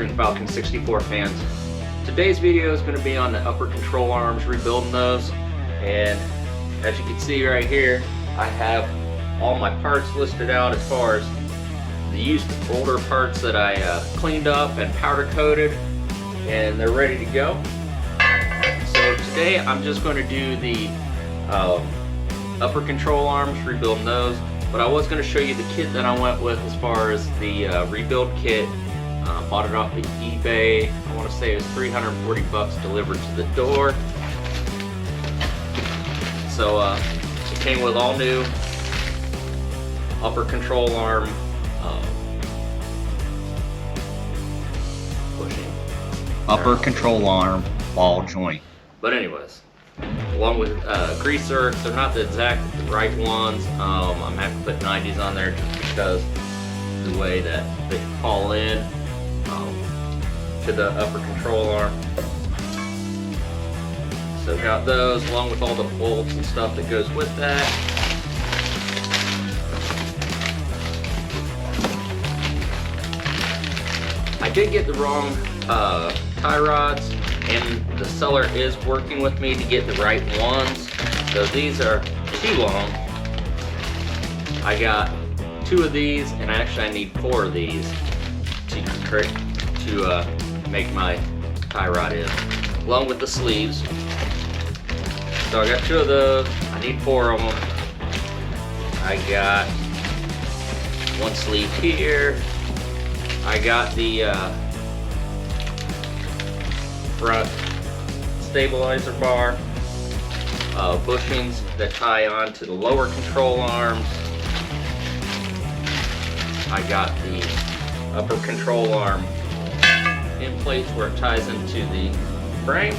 again, Falcon 64 fans. Today's video is going to be on the upper control arms, rebuilding those. And as you can see right here, I have all my parts listed out as far as the used older parts that I cleaned up and powder coated, and they're ready to go. So today I'm just going to do the upper control arms, rebuilding those. But I was going to show you the kit that I went with as far as the rebuild kit. Bought it off of eBay. I want to say it was 340 bucks delivered to the door. So it came with all new upper control arm bushing. Upper control arm ball joint. But anyways, along with greaser, they're not the exact right ones. I'm gonna have to put 90s on there just because the way that they fall in to the upper control arm. So got those along with all the bolts and stuff that goes with that. I did get the wrong tie rods, and the seller is working with me to get the right ones. So these are too long. I got 2 of these, and actually I need 4 of these to make my tie rod in, along with the sleeves. So I got 2 of those. I need 4 of them. I got 1 sleeve here. I got the front stabilizer bar, bushings that tie on to the lower control arms. I got the upper control arm in place where it ties into the frame.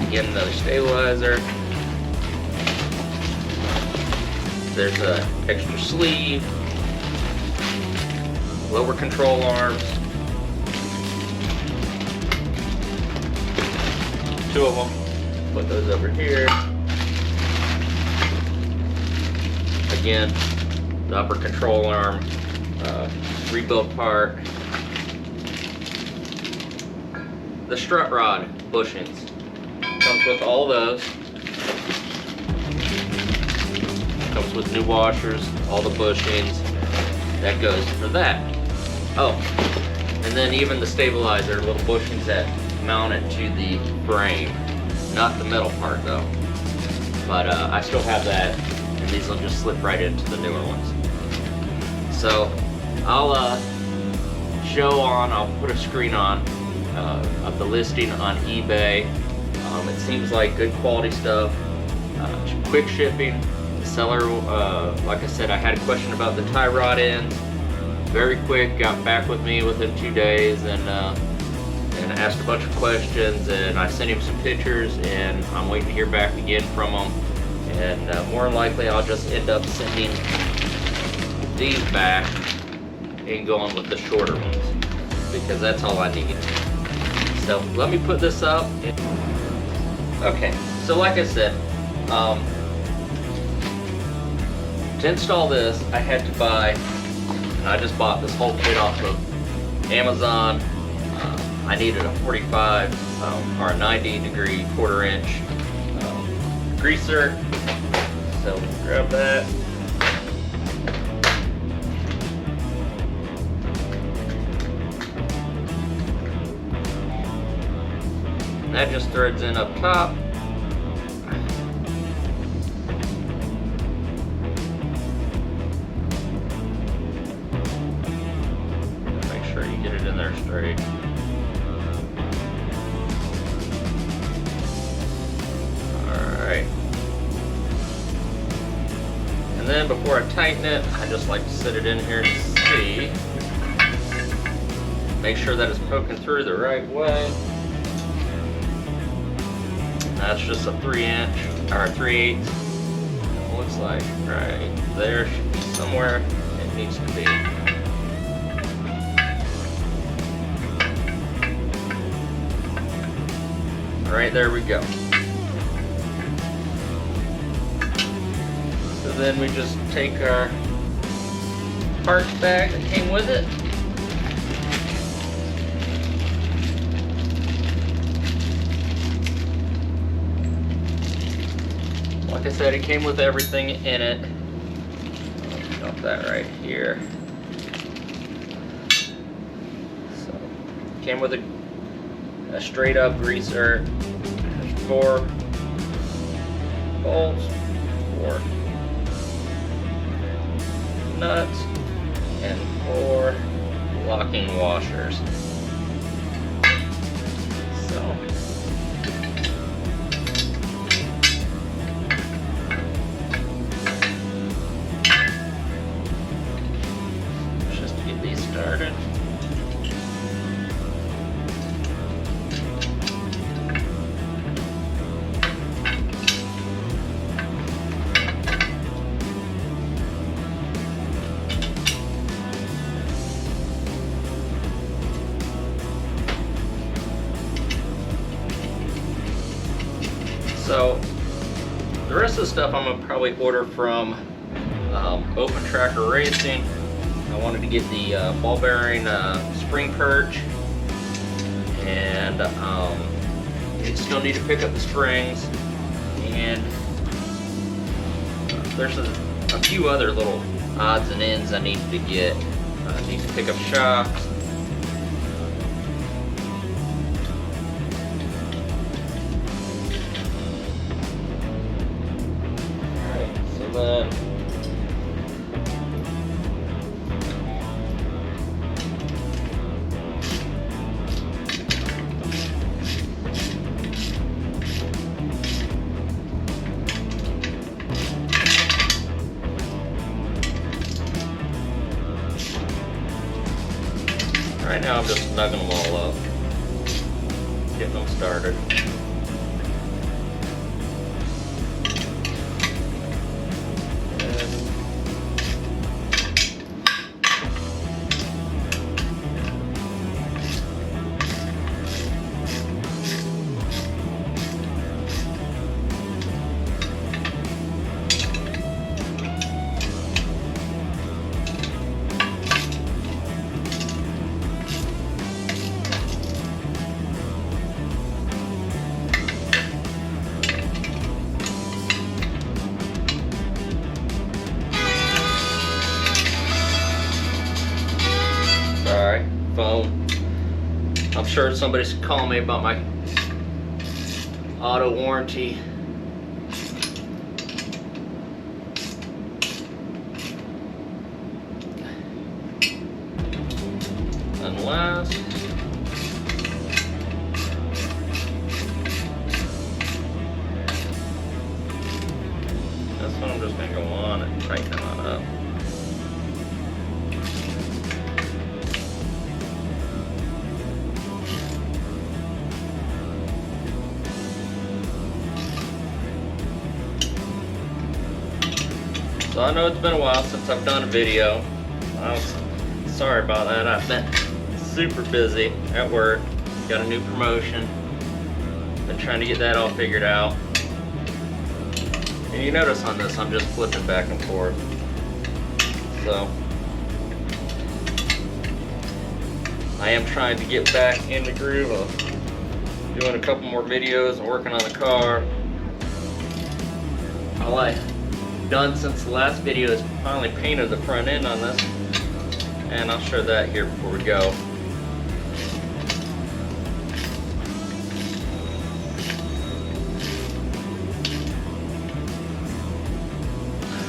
Again, another stabilizer. There's an extra sleeve, lower control arms, 2 of them. Put those over here. Again, the upper control arm rebuild part. The strut rod bushings comes with all those. Comes with new washers, all the bushings. That goes for that. Oh, and then even the stabilizer, little bushings that mount it to the frame. Not the metal part though. But I still have that, and these will just slip right into the newer ones. So I'll I'll put a screen on of the listing on eBay. It seems like good quality stuff, quick shipping. The seller, like I said, I had a question about the tie rod ends. Very quick, got back with me within 2 days and asked a bunch of questions, and I sent him some pictures, and I'm waiting to hear back again from him. And more than likely I'll just end up sending these back and going with the shorter ones, because that's all I need. So let me put this up. Okay, so like I said, to install this I had to buy, and I just bought this whole kit off of Amazon. I needed a 45 or a 90-degree 1/4 inch greaser, so grab that. That just threads in up top. Make sure you get it in there straight. Alright. And then before I tighten it, I just like to sit it in here to see. Make sure that it's poking through the right way. That's just a 3" or a 3/8. It looks like right there should be somewhere it needs to be. Right there we go. So then we just take our parts bag that came with it, like I said, it came with everything in it. I'll dump that right here. So, came with a straight up greaser. There's 4 bolts, 4 nuts, and 4 locking washers. So, just to get these started. So the rest of the stuff I'm gonna probably order from Open Tracker Racing. I wanted to get the ball bearing spring perch, and you still need to pick up the springs, and there's a few other little odds and ends I need to get. I need to pick up shocks. Right now I'm just snugging them all up, getting them started. Sorry, phone. I'm sure somebody's calling me about my auto warranty. Unless this one, I'm just gonna go on and tighten it on up. So I know it's been a while since I've done a video. I'm sorry about that. I've been super busy at work. Got a new promotion. Been trying to get that all figured out. And you notice on this, I'm just flipping back and forth. So I am trying to get back in the groove of doing a couple more videos and working on the car. All I've done since the last video is finally painted the front end on this, and I'll show that here before we go.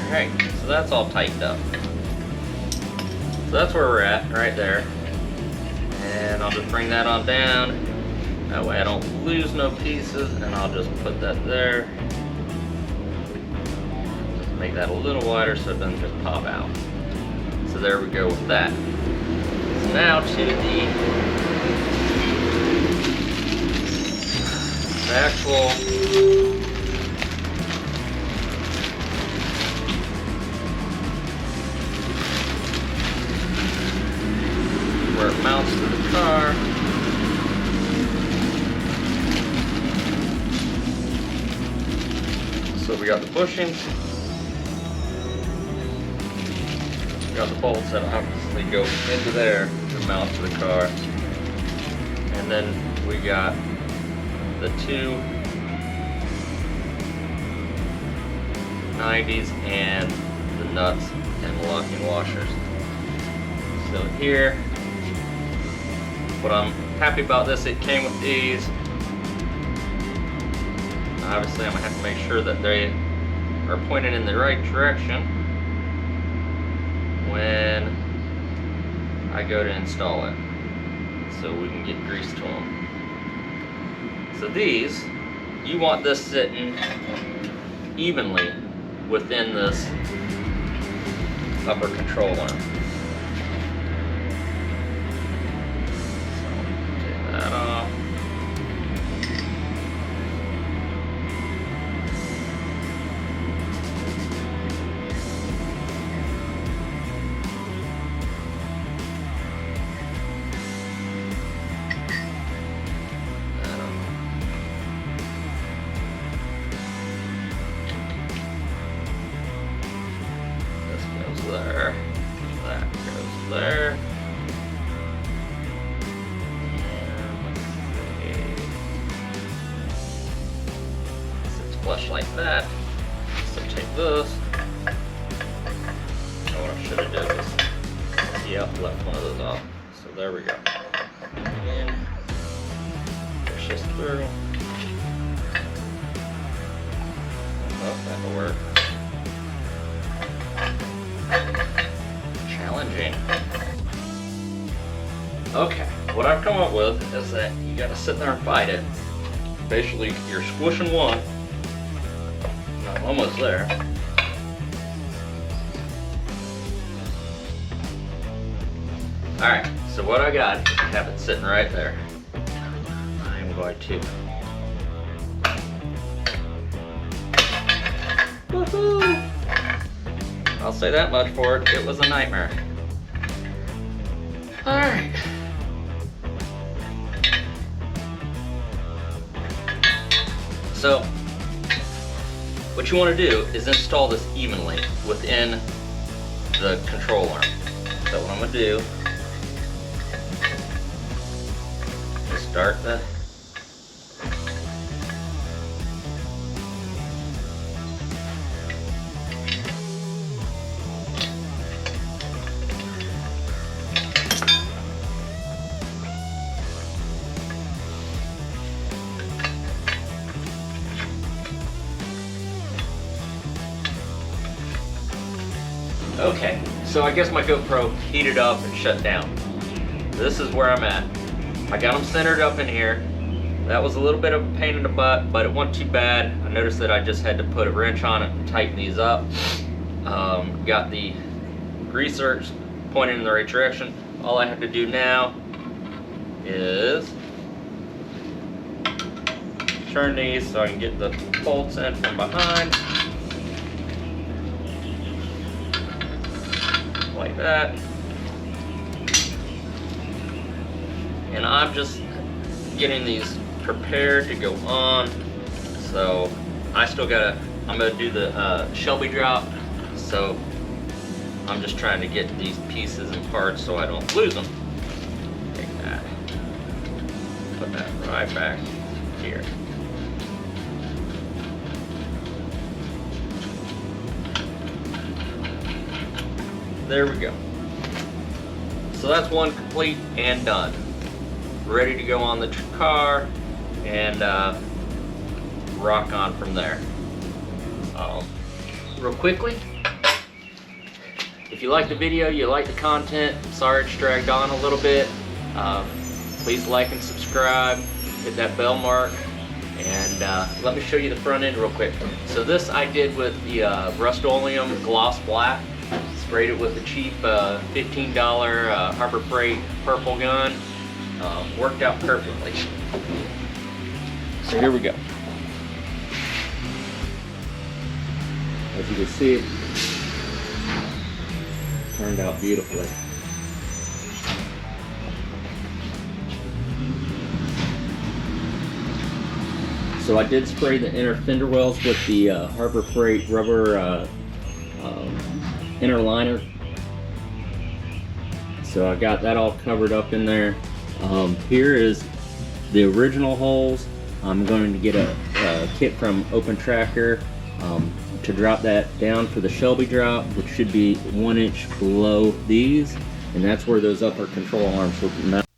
Alright, so that's all tightened up. So that's where we're at, right there. And I'll just bring that on down. That way I don't lose no pieces, and I'll just put that there. Just make that a little wider so it doesn't just pop out. So there we go with that. So now to the actual where it mounts to the car. So we got the bushings, we got the bolts that obviously go into there to mount to the car, and then we got the two 90s and the nuts and locking washers. So here, what I'm happy about this, it came with these. Obviously I'm gonna have to make sure that they are pointed in the right direction when I go to install it, so we can get grease to them. So these, you want this sitting evenly within this upper control arm. So take that off. There, that goes there. And let's see. It's flush like that. So take this. Oh, what I should have done was, left one of those off. So there we go. And push this through. Oh, that'll work. Challenging. Okay, what I've come up with is that you gotta sit there and fight it. Basically, you're squishing one. I'm almost there. Alright, so what I got, I have it sitting right there. I'm going to. Woohoo! I'll say that much for it, it was a nightmare. Alright. So, what you want to do is install this evenly within the control arm. So what I'm going to do is start the Okay, so I guess my GoPro heated up and shut down. This is where I'm at. I got them centered up in here. That was a little bit of a pain in the butt, but it wasn't too bad. I noticed that I just had to put a wrench on it and tighten these up. Got the greasers pointed in the right direction. All I have to do now is turn these so I can get the bolts in from behind. Like that. And I'm just getting these prepared to go on. So I'm gonna do the Shelby drop. So I'm just trying to get these pieces and parts so I don't lose them. Take that, put that right back here. There we go. So that's one complete and done. Ready to go on the car and rock on from there. Real quickly, if you like the video, you like the content, sorry it's dragged on a little bit, please like and subscribe, hit that bell mark, and let me show you the front end real quick. So this I did with the Rust-Oleum Gloss Black. Sprayed it with the cheap $15 Harbor Freight purple gun. Worked out perfectly. So here we go. As you can see, it turned out beautifully. So I did spray the inner fender wells with the Harbor Freight rubber inner liner. So I got that all covered up in there. Here is the original holes. I'm going to get a kit from Open Tracker. to drop that down for the Shelby drop, which should be 1 inch below these, and that's where those upper control arms will mount.